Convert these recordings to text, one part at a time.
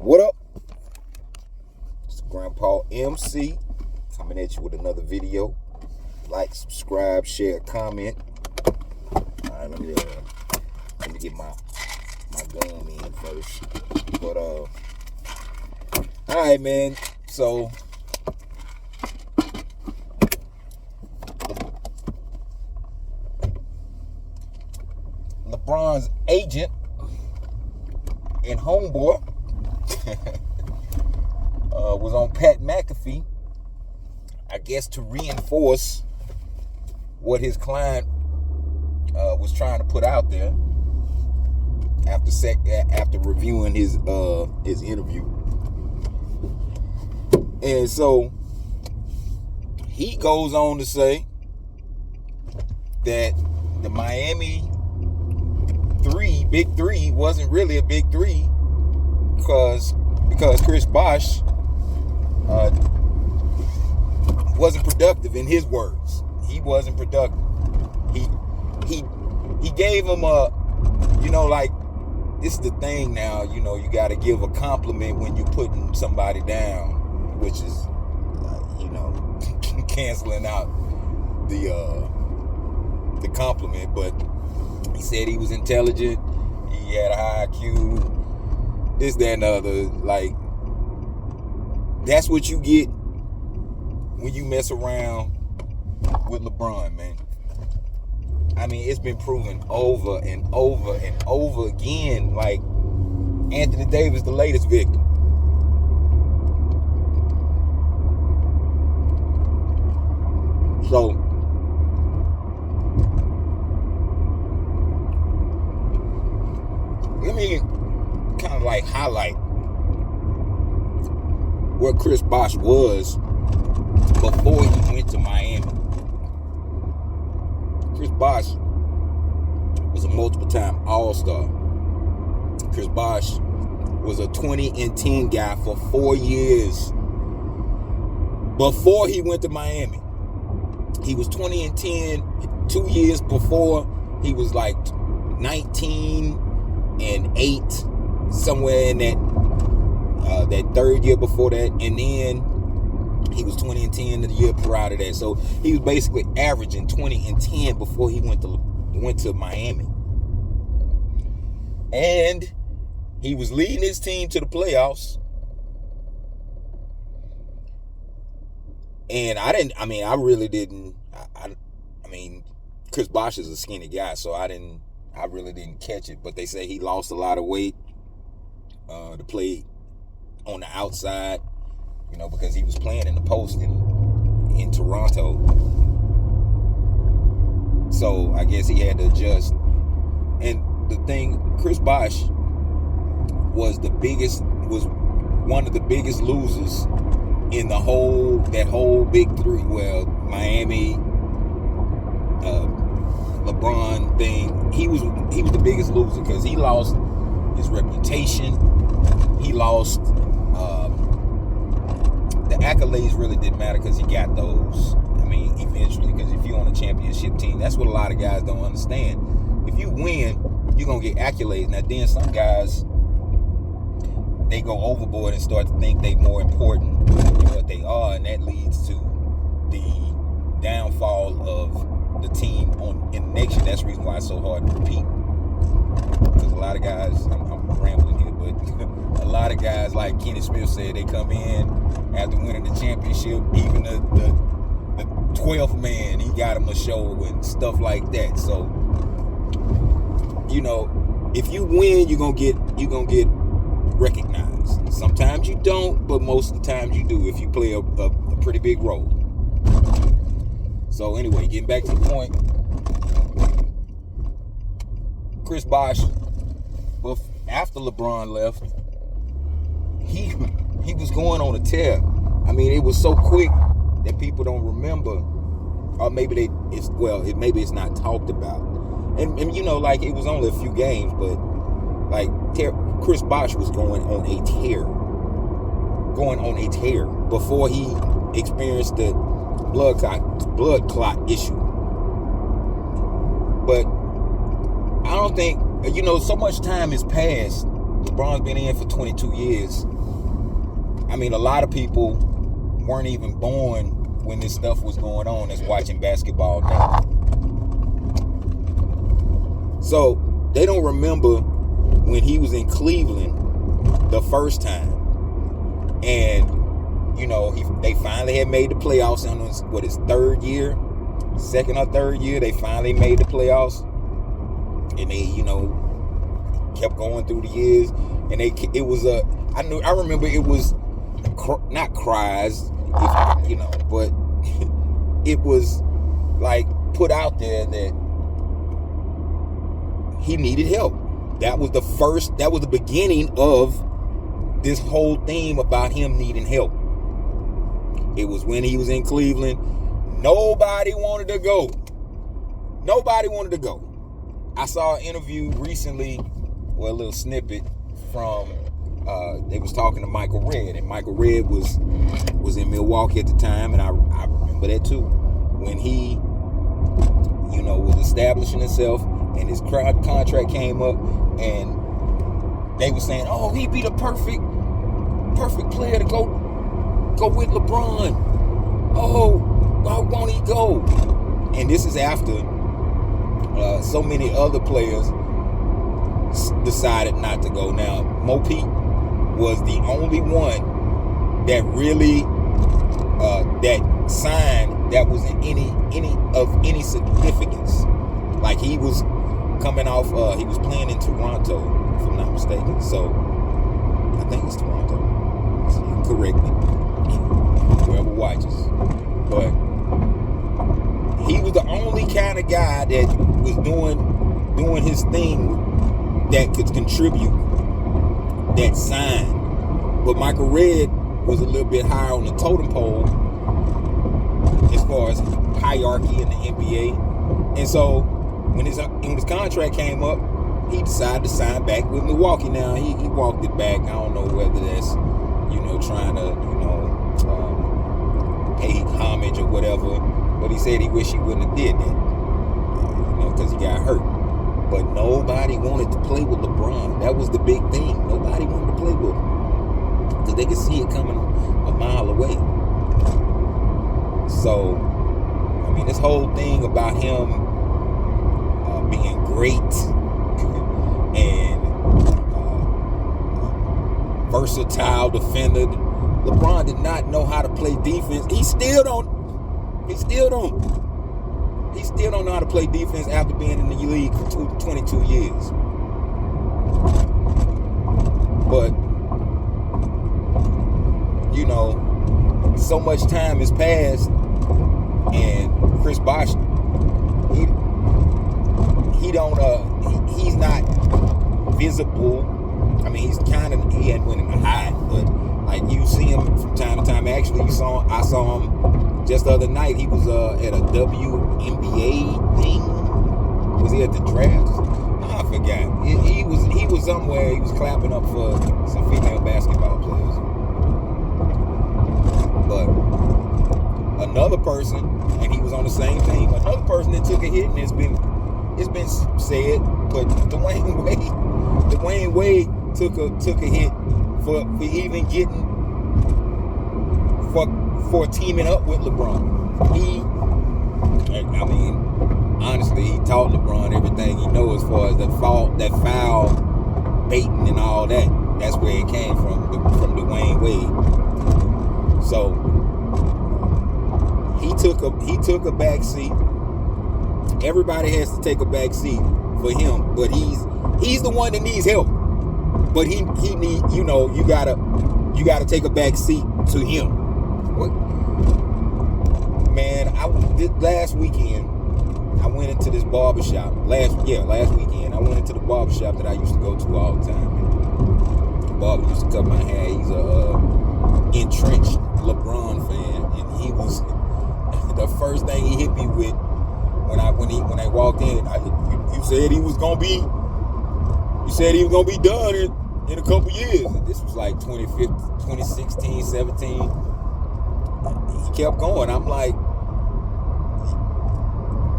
What up? It's Grandpa MC coming at you with another video. Like, subscribe, share, comment. Alright, let me get my gum in first. But alright, man. So LeBron's agent and homeboy was on Pat McAfee, I guess, to reinforce what his client was trying to put out there after reviewing his interview. And so he goes on to say that the Miami big three wasn't really a big three because Chris Bosh wasn't productive, in his words. He wasn't productive. He gave him like, this is the thing now, you got to give a compliment when you're putting somebody down, which is canceling out the compliment. But he said he was intelligent, he had a high IQ, this, that, and the other. Like, that's what you get when you mess around with LeBron, man. I mean, it's been proven over and over and over again. Like, Anthony Davis, the latest victim. So let me kind of like highlight where Chris Bosh was before he went to Miami. Chris Bosh was a multiple-time All-Star. Chris Bosh was a 20-10 guy for 4 years before he went to Miami. He was 20-10 2 years before. He was like 19-8, somewhere in that third year before that, and then he was 20-10 the year prior to that. So he was basically averaging 20-10 before he went to Miami, and he was leading his team to the playoffs. And I mean, Chris Bosh is a skinny guy, so I really didn't catch it. But they say he lost a lot of weight to play on the outside, because he was playing in the post in Toronto. So I guess he had to adjust. And the thing, Chris Bosh was one of the biggest losers in that whole big three. Well, Miami, LeBron thing. He was the biggest loser because he lost his reputation. He lost the accolades. Really didn't matter because he got those. I mean, eventually, because if you're on a championship team, that's what a lot of guys don't understand. If you win, you're gonna get accolades. Now, then some guys, they go overboard and start to think they're more important than what they are, and that leads to the downfall of the team in the next year. That's the reason why it's so hard to compete. Because a lot of guys, I'm rambling here, but a lot of guys, like Kenny Smith said, they come in after winning the championship. Even the 12th man, he got him a show and stuff like that. So, if you win, you're gonna get recognized. Sometimes you don't, but most of the times you do if you play a pretty big role. So anyway, getting back to the point, Chris Bosh, after LeBron left, he was going on a tear. I mean, it was so quick that people don't remember, or maybe it's not talked about. And like, it was only a few games, but like Chris Bosh was going on a tear before he experienced the blood clot issue. But I don't think, so much time has passed LeBron's been in for 22 years. I mean, a lot of people weren't even born when this stuff was going on that's watching basketball now. So they don't remember when he was in Cleveland the first time. And, you know, they finally had made the playoffs on his third year, second or third year. They finally made the playoffs. And they, you know, kept going through the years. And I remember it was not cries, you know, but it was like put out there that he needed help. That was the beginning of this whole theme about him needing help. It was when he was in Cleveland. Nobody wanted to go. I saw an interview recently, or a little snippet from, they was talking to Michael Redd, and Michael Redd was in Milwaukee at the time, and I remember that too. When he, you know, was establishing himself, and his contract came up, and they were saying, "Oh, he'd be the perfect player to go with LeBron. Oh, why won't he go?" And this is after so many other players decided not to go. Now, Mo Pete was the only one that really that signed that was in any significance. Like, he was coming off, he was playing in Toronto, if I'm not mistaken. So I think it's Toronto. So you can correct me, whoever watches. But he was the only kind of guy that was doing his thing that could contribute, that signed. But Michael Redd was a little bit higher on the totem pole as far as hierarchy in the NBA. And so when his contract came up, he decided to sign back with Milwaukee. Now, he walked it back. I don't know whether that's, you know, trying to, you know, pay homage or whatever. But he said he wished he wouldn't have did that, you know, because he got hurt. But nobody wanted to play with LeBron. That was the big thing. Nobody wanted to play with him because they could see it coming a mile away. So, I mean, this whole thing about him being great and versatile defender. LeBron did not know how to play defense. He still don't know how to play defense after being in the league for 22 years. But, you know, so much time has passed, and Chris Bosh, he's not visible. I mean, he hadn't went in the hide, but like, you see him from time to time. Actually, I saw him just the other night. He was at a WNBA thing. Was he at the draft? I forgot. He was somewhere. He was clapping up for some female basketball players. But another person, and he was on the same team. Another person that took a hit, and it's been said, but Dwayne Wade took a hit for even getting for teaming up with LeBron. Honestly, he taught LeBron everything he knows as far as that foul baiting and all that. That's where it came from Dwayne Wade. So he took a back seat. Everybody has to take a back seat for him, but he's the one that needs help. But he need, you know, you gotta take a back seat to him. What? Man, last weekend I went into this barbershop. Last weekend I went into the barbershop that I used to go to all the time. The barber used to cut my hair. He's a entrenched LeBron fan, and he was the first thing he hit me with when I walked in. You said he was gonna be done in a couple years. And this was like 2016, 17. He kept going. I'm like,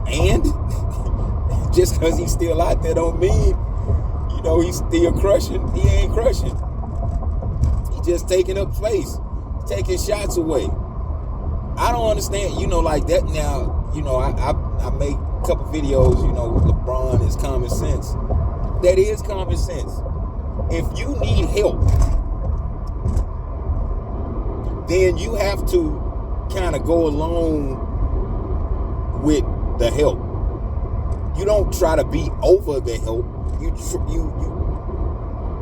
and just because he's still out there don't mean, You know, he's still crushing. He ain't crushing. He just taking up space, taking shots away. I don't understand, you know, like that now, you know, I make a couple videos, you know, LeBron is common sense. That is common sense. If you need help, then you have to kind of go along with the help. You don't try to be over the help.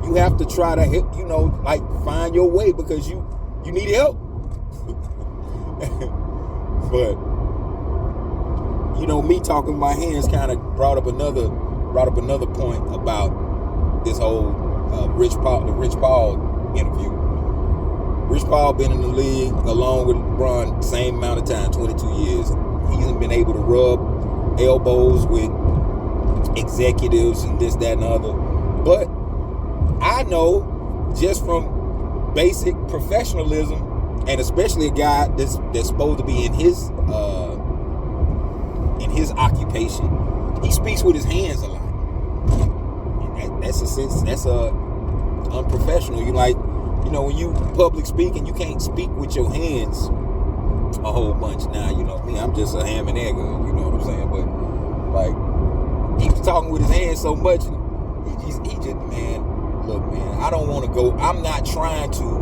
You have to try to help, you know, like find your way because you need help. But you know, me talking my hands kind of brought up another point about this whole the Rich Paul interview. Rich Paul been in the league along with LeBron same amount of time, 22 years. He hasn't been able to rub elbows with executives and this, that, and the other. But I know just from basic professionalism, and especially a guy that's supposed to be in his occupation, he speaks with his hands a lot. And that's unprofessional. You like, you know, when you public speaking, you can't speak with your hands a whole bunch. Now, you know me, I'm just a ham and egg, you know what I'm saying? But like, he was talking with his hands so much, he just, man, look, man, I don't want to go. I'm not trying to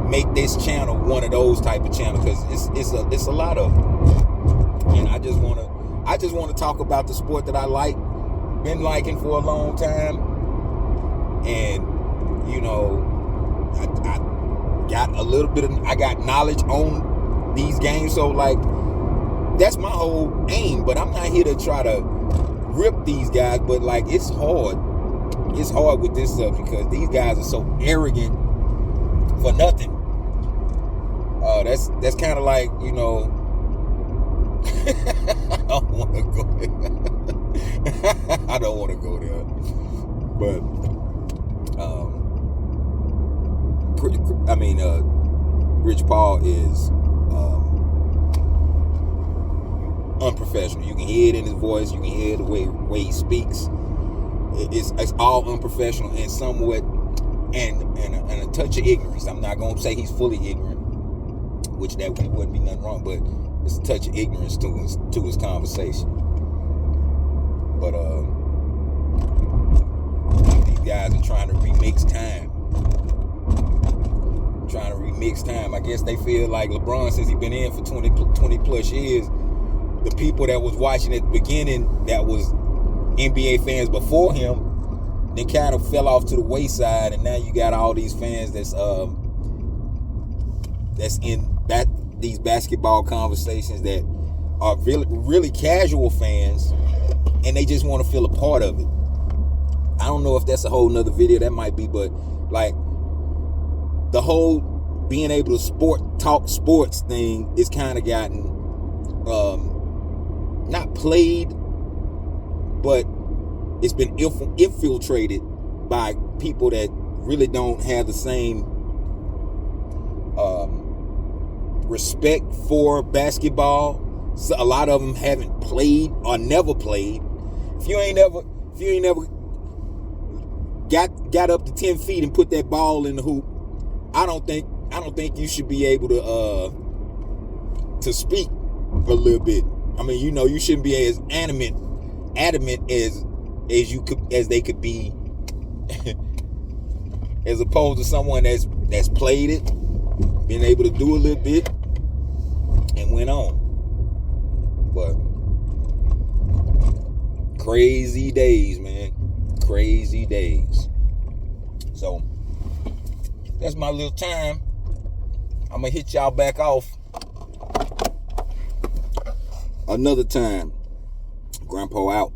make this channel one of those type of channels because it's a lot of them. And I just want to talk about the sport that I been liking for a long time. And you know, I got a little bit of, I got knowledge on these games, so like that's my whole aim. But I'm not here to try to rip these guys, but like it's hard with this stuff because these guys are so arrogant for nothing. That's kind of like, you know, I don't want to go there. I don't want to go there. But Rich Paul is unprofessional. You can hear it in his voice. You can hear the way he speaks. It's all unprofessional and somewhat and a touch of ignorance. I'm not gonna say he's fully ignorant, which that wouldn't be nothing wrong, but it's a touch of ignorance to his conversation. But these guys are trying to remix time. I guess they feel like LeBron, since he's been in for 20 plus years, the people that was watching at the beginning that was NBA fans before him, they kind of fell off to the wayside, and now you got all these fans that's in these basketball conversations that are really, really casual fans, and they just want to feel a part of it. I don't know if that's a whole nother video, that might be, but like the whole being able to talk sports thing is kind of gotten not played, but it's been infiltrated by people that really don't have the same respect for basketball. So a lot of them haven't played or never played. If you ain't never got up to 10 feet and put that ball in the hoop, I don't think you should be able to speak a little bit. I mean, you know, you shouldn't be as adamant as they could be, as opposed to someone that's played it, been able to do a little bit, and went on. But crazy days, man. Crazy days. So that's my little time. I'm gonna hit y'all back off another time. Grandpa out.